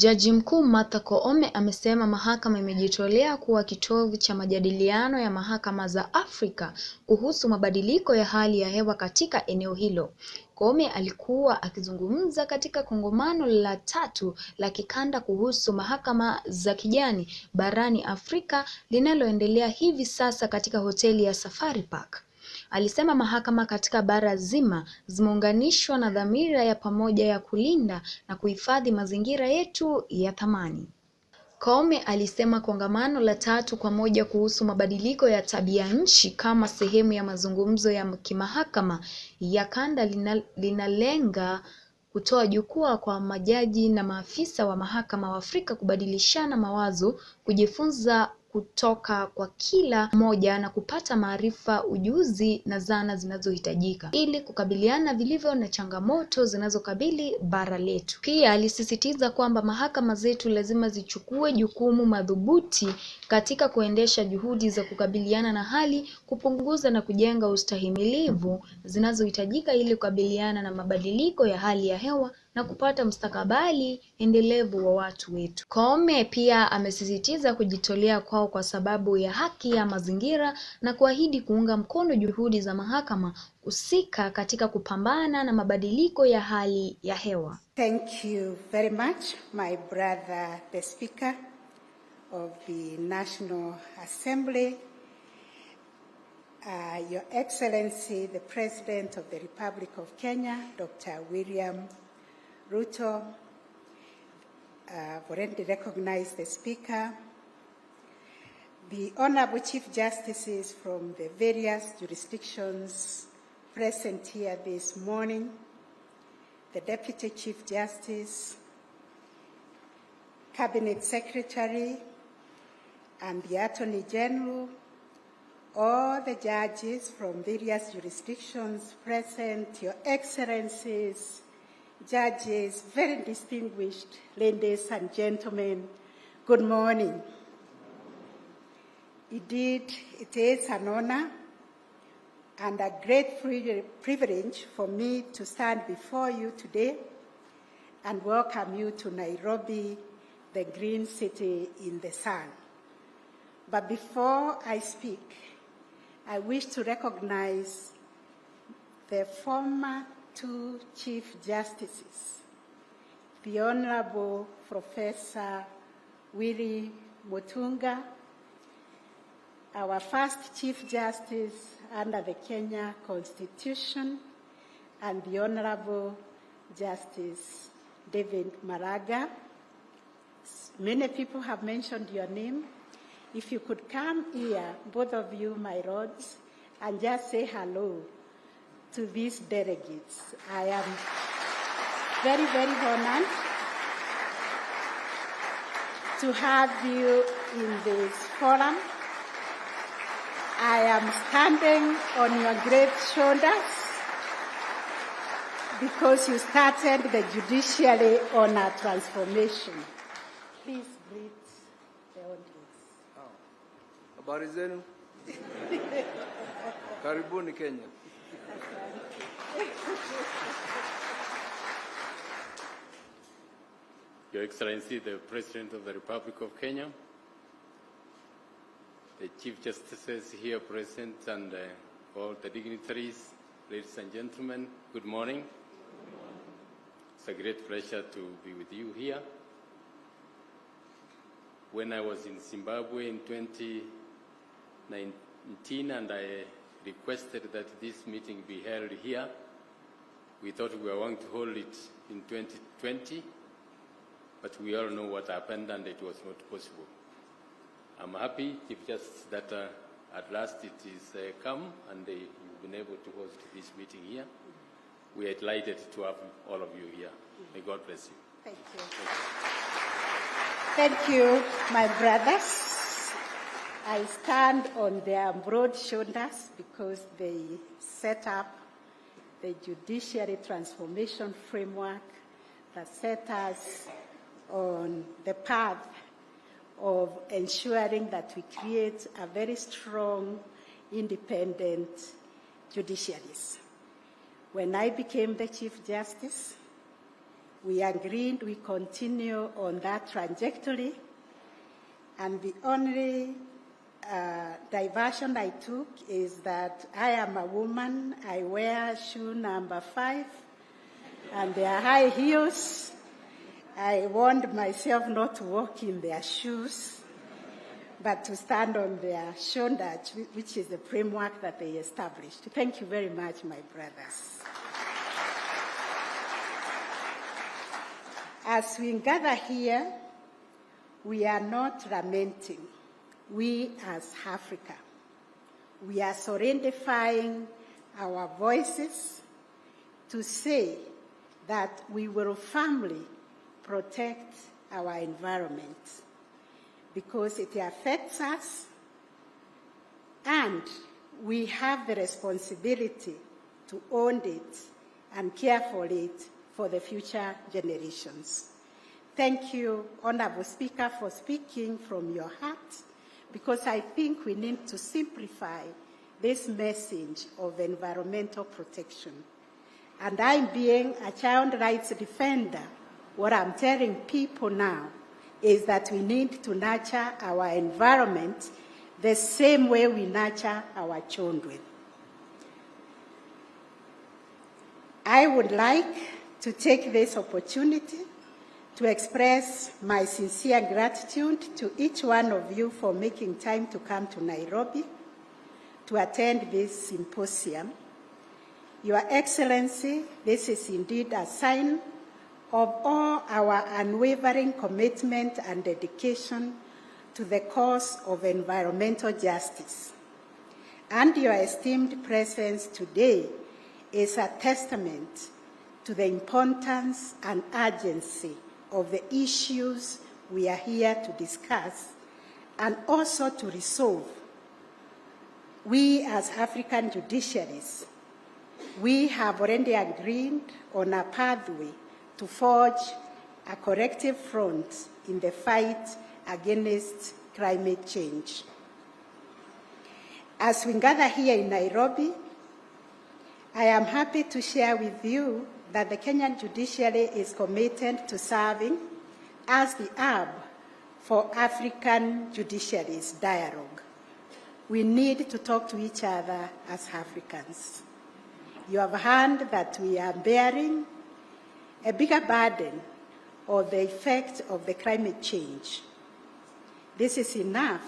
Jaji Mkuu Martha Koome amesema mahakama imejitolea kuwa kitovu cha majadiliano ya mahakama za Afrika kuhusu mabadiliko ya hali ya hewa katika eneo hilo. Koome alikuwa akizungumza katika kongamano la 3 la kikanda kuhusu mahakama za kijani barani Afrika linaloendelea hivi sasa katika hoteli ya Safari Park. Alisema mahakama katika bara zima zimeunganishwa na dhamira ya pamoja ya kulinda na kuhifadhi mazingira yetu ya thamani. Koome alisema kongamano la 3 kwa moja kuhusu mabadiliko ya tabia nchi kama sehemu ya mazungumzo ya kimahakama ya kanda linalenga kutoa jukwaa kwa majaji na maafisa wa mahakama wa Afrika kubadilishana mawazo, kujifunza kutoka kwa kila mmoja na kupata maarifa, ujuzi na zana zinazohitajika ili kukabiliana vilivyo na changamoto zinazokabili bara letu. Pia alisisitiza kwamba mahakama zetu lazima zichukue jukumu madhubuti katika kuendesha juhudi za kukabiliana na hali, kupunguza na kujenga ustahimilivu zinazohitajika ili kukabiliana na mabadiliko ya hali ya hewa na kupata mustakabali endelevu wa watu wetu. Koome pia amesisitiza kujitolea kwao kwa sababu ya haki ya mazingira na kuahidi kuunga mkono juhudi za mahakama husika katika kupambana na mabadiliko ya hali ya hewa. Thank you very much, my brother, the Speaker of the National Assembly, Your Excellency, the President of the Republic of Kenya, Dr. William Ruto. I've already recognized the Speaker, the Honorable Chief Justices from the various jurisdictions present here this morning, the Deputy Chief Justice, Cabinet Secretary, and the Attorney General, all the judges from various jurisdictions present, Your Excellencies, judges, very distinguished ladies and gentlemen, good morning. Indeed, it is an honor and a great privilege for me to stand before you today and welcome you to Nairobi, the green city in the sun. But before I speak, I wish to recognize the former 2 Chief Justices, the Honorable Professor Willy Mutunga, our first Chief Justice under the Kenya Constitution, and the Honorable Justice David Maraga. Many people have mentioned your name. If you could come here, both of you, my lords, and just say hello to these delegates. I am very, very honored to have you in this forum. I am standing on your great shoulders because you started the judiciary on a transformation. Please greet the audience. Habari zenu? Karibuni Kenya. Your Excellency, the President of the Republic of Kenya, the Chief Justices here present, and all the dignitaries, ladies and gentlemen, good morning. It's a great pleasure to be with you here. When I was in Zimbabwe in 2019 and I requested that this meeting be held here, we thought we were going to hold it in 2020, but we all know what happened and it was not possible. I'm happy, Chief Justice, that at last it is come and you've been able to host this meeting here. We are delighted to have all of you here. May God bless you. Thank you. Thank you, my brothers. I stand on their broad shoulders because they set up the judiciary transformation framework that set us on the path of ensuring that we create a very strong, independent judiciaries. When I became the Chief Justice, we agreed we continue on that trajectory, and the only diversion I took is that I am a woman, I wear shoe number 5, and they are high heels. I warned myself not to walk in their shoes, but to stand on their shoulders, which is the framework that they established. Thank you very much, my brothers. As we gather here, we are not lamenting. We as Africa, we are solidifying our voices to say that we will firmly protect our environment because it affects us, and we have the responsibility to own it and care for it for the future generations. Thank you, Honorable Speaker, for speaking from your heart, because I think we need to simplify this message of environmental protection. And I, being a child rights defender, what I'm telling people now is that we need to nurture our environment the same way we nurture our children. I would like to take this opportunity to express my sincere gratitude to each one of you for making time to come to Nairobi to attend this symposium. Your Excellency, this is indeed a sign of all our unwavering commitment and dedication to the cause of environmental justice. And your esteemed presence today is a testament to the importance and urgency of the issues we are here to discuss and also to resolve. We as African judiciaries, we have already agreed on a pathway to forge a corrective front in the fight against climate change. As we gather here in Nairobi, I am happy to share with you that the Kenyan judiciary is committed to serving as the hub for African judiciaries dialogue. We need to talk to each other as Africans. You have heard that we are bearing a bigger burden of the effect of the climate change. This is enough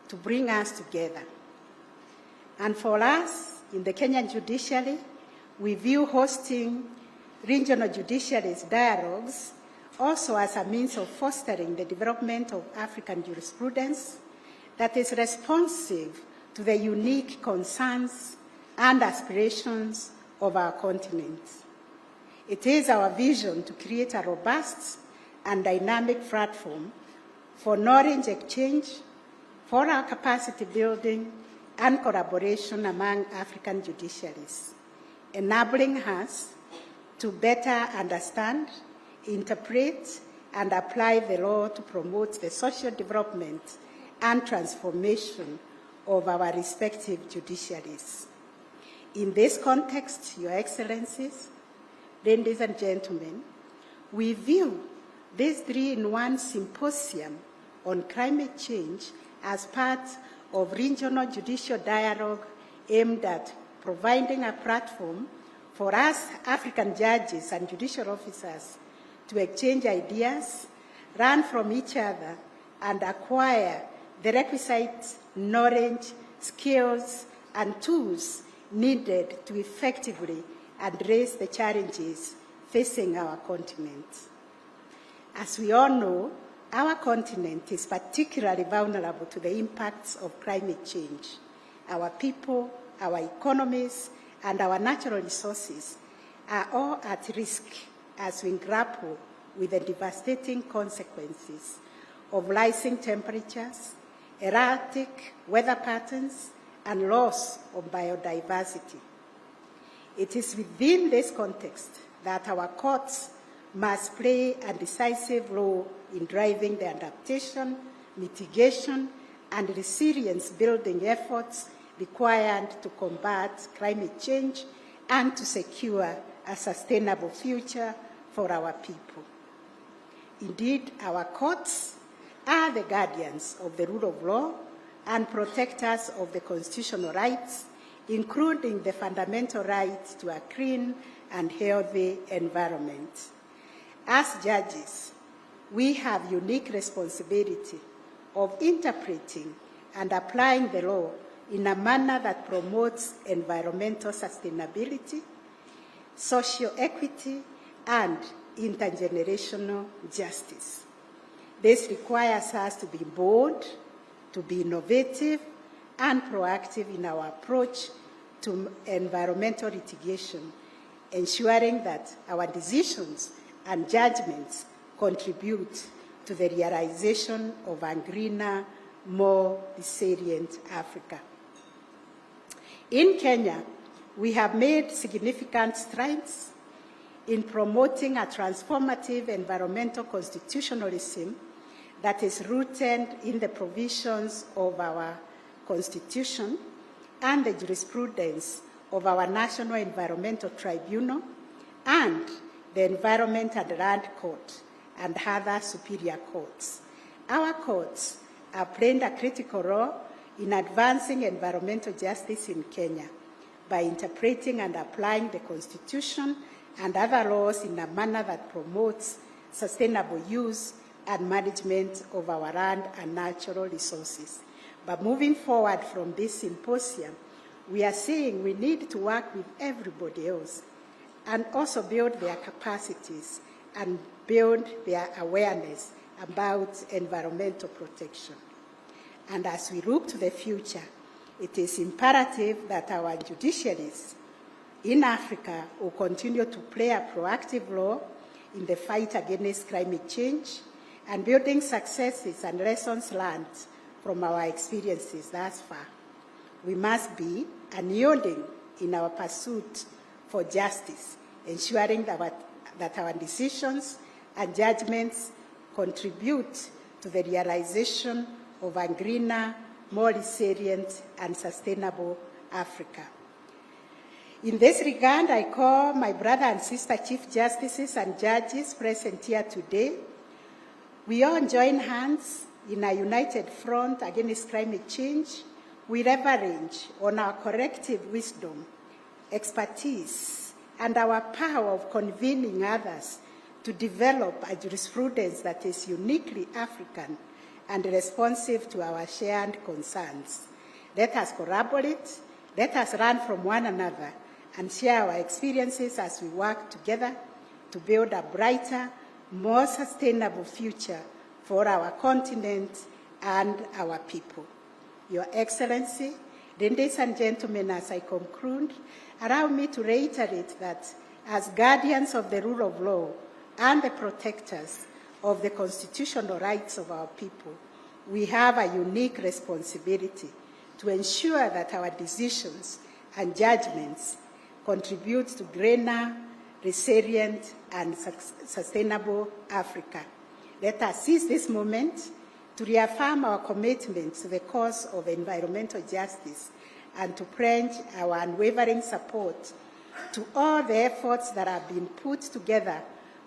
to bring us together. And for us in the Kenyan judiciary, we view hosting regional judiciaries dialogues also as a means of fostering the development of African jurisprudence that is responsive to the unique concerns and aspirations of our continent. It is our vision to create a robust and dynamic platform for knowledge exchange, for our capacity building, and collaboration among African judiciaries, enabling us to better understand, interpret, and apply the law to promote the social development and transformation of our respective judiciaries. In this context, Your Excellencies, ladies and gentlemen, we view this 3-in-1 symposium on climate change as part of regional judicial dialogue aimed at providing a platform for us African judges and judicial officers to exchange ideas, learn from each other, and acquire the requisite knowledge, skills, and tools needed to effectively address the challenges facing our continent. As we all know, our continent is particularly vulnerable to the impacts of climate change. Our people, our economies, and our natural resources are all at risk as we grapple with the devastating consequences of rising temperatures, erratic weather patterns, and loss of biodiversity. It is within this context that our courts must play a decisive role in driving the adaptation, mitigation, and resilience-building efforts required to combat climate change and to secure a sustainable future for for our people. Indeed, our courts are the guardians of the rule of law and protectors of the constitutional rights, including the fundamental right to a clean and healthy environment. As judges, we have unique responsibility of interpreting and applying the law in a manner that promotes environmental sustainability, social equity, and intergenerational justice. This requires us to be bold, to be innovative, and proactive in our approach to environmental litigation, ensuring that our decisions and judgments contribute to the realization of a greener, more resilient Africa. In Kenya, we have made significant strides in promoting a transformative environmental constitutionalism that is rooted in the provisions of our Constitution and the jurisprudence of our National Environmental Tribunal and the Environment and Land Court and other superior courts. Our courts have played a critical role in advancing environmental justice in Kenya by interpreting and applying the Constitution and other laws in a manner that promotes sustainable use and management of our land and natural resources. But moving forward from this symposium, we are saying we need to work with everybody else and also build their capacities and build their awareness about environmental protection. And as we look to the future, it is imperative that our judiciaries in Africa will continue to play a proactive role in the fight against climate change and building successes and lessons learned from our experiences thus far. We must be unyielding in our pursuit for justice, ensuring that our decisions and judgments contribute to the realization of a greener, more resilient, and sustainable Africa. In this regard, I call my brother and sister Chief Justices and judges present here today. We all join hands in a united front against climate change. We leverage on our collective wisdom, expertise, and our power of convening others to develop a jurisprudence that is uniquely African and responsive to our shared concerns. Let us collaborate, let us learn from one another, and share our experiences as we work together to build a brighter, more sustainable future for our continent and our people. Your Excellency, ladies and gentlemen, as I conclude, allow me to reiterate that as guardians of the rule of law and the protectors of the constitutional rights of our people, we have a unique responsibility to ensure that our decisions and judgments contribute to greener, resilient, and sustainable Africa. Let us seize this moment to reaffirm our commitment to the cause of environmental justice and to pledge our unwavering support to all the efforts that have been put together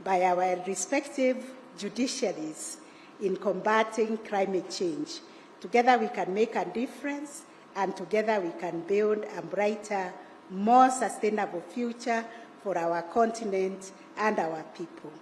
by our respective judiciaries in combating climate change. Together we can make a difference, and together we can build a brighter, more sustainable future for our continent and our people.